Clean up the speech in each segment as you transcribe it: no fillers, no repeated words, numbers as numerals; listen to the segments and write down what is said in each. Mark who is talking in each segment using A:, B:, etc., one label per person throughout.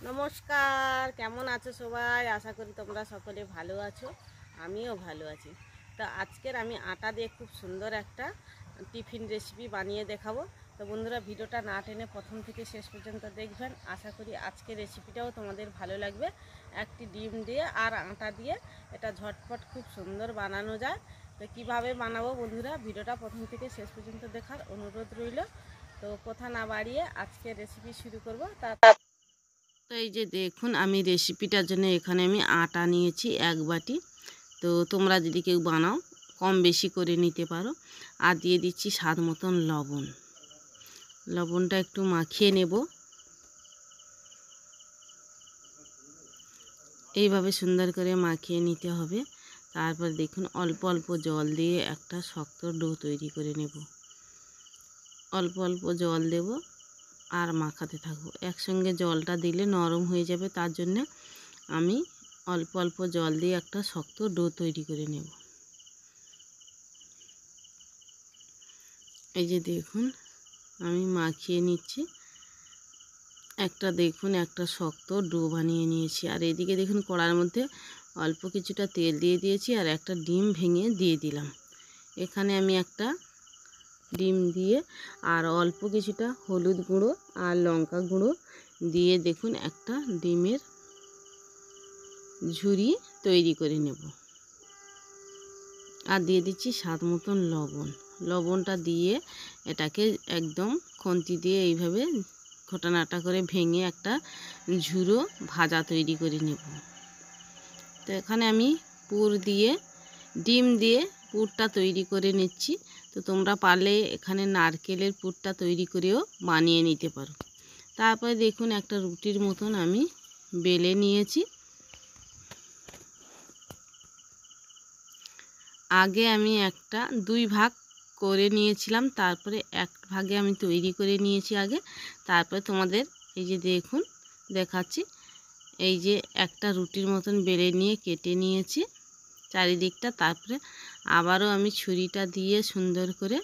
A: নমস্কার, কেমন আছো সবাই? আশা করি তোমরা সকলে ভালো আছো, আমিও ভালো আছি। তো আজকের আমি আটা দিয়ে খুব সুন্দর একটা টিফিন রেসিপি বানিয়ে দেখাবো। তো বন্ধুরা, ভিডিওটা না টেনে প্রথম থেকে শেষ পর্যন্ত দেখবেন। আশা করি আজকের রেসিপিটাও তোমাদের ভালো লাগবে। একটি ডিম দিয়ে আর আটা দিয়ে এটা ঝটপট খুব সুন্দর বানানো যায়। তো কীভাবে বানাবো বন্ধুরা, ভিডিওটা প্রথম থেকে শেষ পর্যন্ত দেখার অনুরোধ রইল। তো কথা না বাড়িয়ে আজকের রেসিপি শুরু করবো। তো এই যে দেখুন, আমি রেসিপিটার জন্য এখানে আমি আটা নিয়েছি 1 বাটি। তো তোমরা যদি কেউ বানাও কম বেশি করে নিতে পারো। আর দিয়ে দিচ্ছি স্বাদ মতন লবণ। লবণটা একটু মাখিয়ে নেব। এইভাবে সুন্দর করে মাখিয়ে নিতে হবে। তারপর দেখুন অল্প অল্প জল দিয়ে একটা শক্ত ডো তৈরি করে নেব। অল্প অল্প জল দেব আর মাখাতে থাকবো। একসঙ্গে জলটা দিলে নরম হয়ে যাবে, তার জন্য আমি অল্প অল্প জল দিয়ে একটা শক্ত ডো তৈরি করে নেব। এই যে দেখুন, আমি মাখিয়ে নিচ্ছি। একটা শক্ত ডো বানিয়ে নিয়েছি। আর এদিকে দেখুন, কড়ার মধ্যে অল্প কিছুটা তেল দিয়ে দিয়েছি আর একটা ডিম ভেঙে দিয়ে দিলাম। এখানে আমি একটা ডিম দিয়ে আর অল্প কিছুটা হলুদ গুঁড়ো আর লঙ্কা গুঁড়ো দিয়ে দেখুন একটা ডিমের ঝুরি তৈরি করে নেব। আর দিয়ে দিচ্ছি স্বাদ মতন লবণ। লবণটা দিয়ে এটাকে একদম খুন্তি দিয়ে এইভাবে ঘটনাটা করে ভেঙে একটা ঝুরো ভাজা তৈরি করে নেব। তো এখানে আমি পুর দিয়ে ডিম দিয়ে পুরটা তৈরি করে নিচ্ছি। তো তোমরা পারলে এখানে নারকেলের পুরটা তৈরি করেও বানিয়ে নিতে পারো। তারপরে দেখুন একটা রুটির মতন আমি বেলে নিয়েছি। আগে আমি একটা 2 ভাগ করে নিয়েছিলাম, তারপরে 1 ভাগে আমি তৈরি করে নিয়েছি আগে। তারপরে তোমাদের এই যে দেখুন দেখাচ্ছি। এই যে একটা রুটির মতন বেলে নিয়ে কেটে নিয়েছি চারিদিকটা। তারপরে আবারও আমি ছুরিটা দিয়ে সুন্দর করে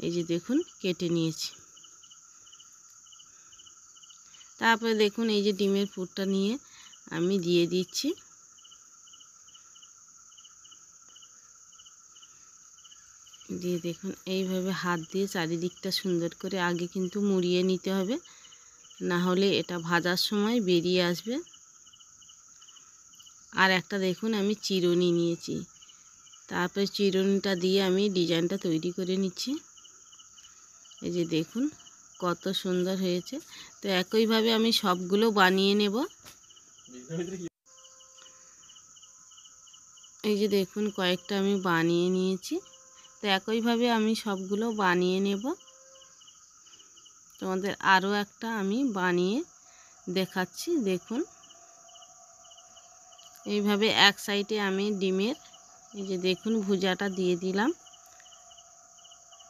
A: এই যে দেখুন কেটে নিয়েছি। তারপরে দেখুন এই যে ডিমের পুরটা নিয়ে আমি দিয়ে দিচ্ছি। দিয়ে দেখুন এইভাবে হাত দিয়ে চারিদিকটা সুন্দর করে আগে কিন্তু মুড়িয়ে নিতে হবে, না হলে এটা ভাজার সময় বেরিয়ে আসবে। আর একটা দেখুন আমি চিরুনি নিয়েছি। তারপরে চিরুনিটা দিয়ে আমি ডিজাইনটা তৈরি করে নিচ্ছি। এই যে দেখুন কত সুন্দর হয়েছে। তো একইভাবে আমি সবগুলো বানিয়ে নেব। এই যে দেখুন কয়েকটা আমি বানিয়ে নিয়েছি। তো একইভাবে আমি সবগুলো বানিয়ে নেব। তোমাদের আরও একটা আমি বানিয়ে দেখাচ্ছি। দেখুন এইভাবে এক সাইডে আমি ডিমের এই যে দেখুন ভুজাটা দিয়ে দিলাম,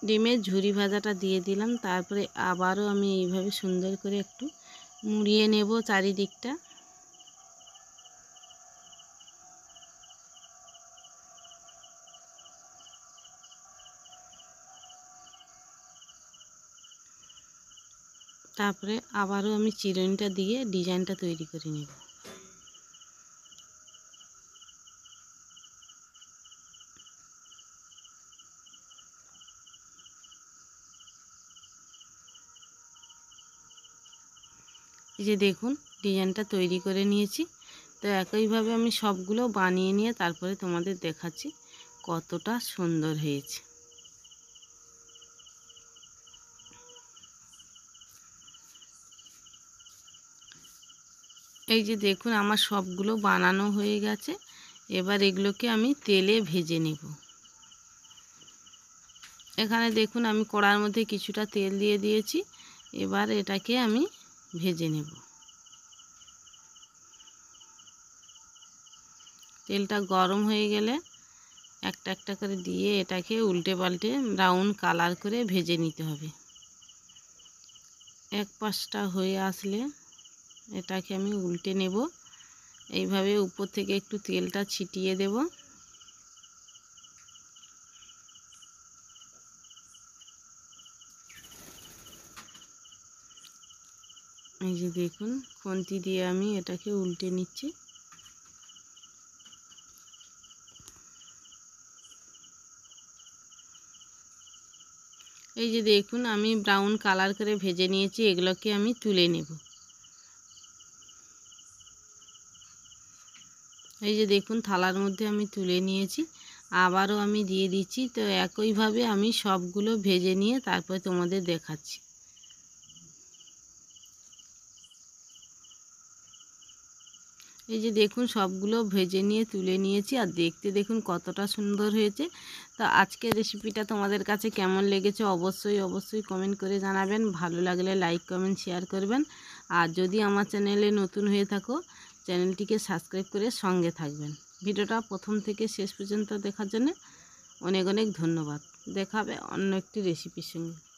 A: ডিমের ঝুরি ভাজাটা দিয়ে দিলাম। তারপরে আবারও আমি এইভাবে সুন্দর করে একটু মুড়িয়ে নেব চারিদিকটা। তারপরে আবারও আমি চিরুনিটা দিয়ে ডিজাইনটা তৈরি করে নেব। এই যে দেখুন ডিজাইনটা তৈরি করে নিয়েছি। তো একইভাবে আমি সবগুলো বানিয়ে নিয়ে তারপরে তোমাদের দেখাচ্ছি কতটা সুন্দর হয়েছে। এই যে দেখুন আমার সবগুলো বানানো হয়ে গেছে। এবার এগুলোকে আমি তেলে ভেজে নেব। এখানে দেখুন আমি কড়ার মধ্যে কিছুটা তেল দিয়ে দিয়েছি। এবার এটাকে আমি ভেজে নেব। তেলটা গরম হয়ে গেলে একটা একটা করে দিয়ে এটাকে উল্টে পাল্টে ব্রাউন কালার করে ভেজে নিতে হবে। এক পাশটা হয়ে আসলে এটাকে আমি উল্টে নেব। এইভাবে উপর থেকে একটু তেলটা ছিটিয়ে দেব। এই যে দেখুন খুন্তি দিয়ে আমি এটাকে উল্টে নিচ্ছি। এই যে দেখুন আমি ব্রাউন কালার করে ভেজে নিয়েছি, এগুলোকে আমি তুলে নেব। এই যে দেখুন থালার মধ্যে আমি তুলে নিয়েছি, আবারও আমি দিয়ে দিচ্ছি। তো একইভাবে আমি সবগুলো ভেজে নিয়ে তারপর তোমাদের দেখাচ্ছি। এই যে দেখুন সবগুলো ভেজে নিয়ে তুলে নিয়েছি, আর দেখতে দেখুন কতটা সুন্দর হয়েছে। তো আজকের রেসিপিটা তোমাদের কাছে কেমন লেগেছে অবশ্যই কমেন্ট করে জানাবেন। ভালো লাগলে লাইক কমেন্ট শেয়ার করবেন। আর যদি আমার চ্যানেলে নতুন হয়ে থাকো চ্যানেলটিকে সাবস্ক্রাইব করে সঙ্গে থাকবেন। ভিডিওটা প্রথম থেকে শেষ পর্যন্ত দেখার জন্য অনেক অনেক ধন্যবাদ। দেখা হবে অন্য একটি রেসিপির সঙ্গে।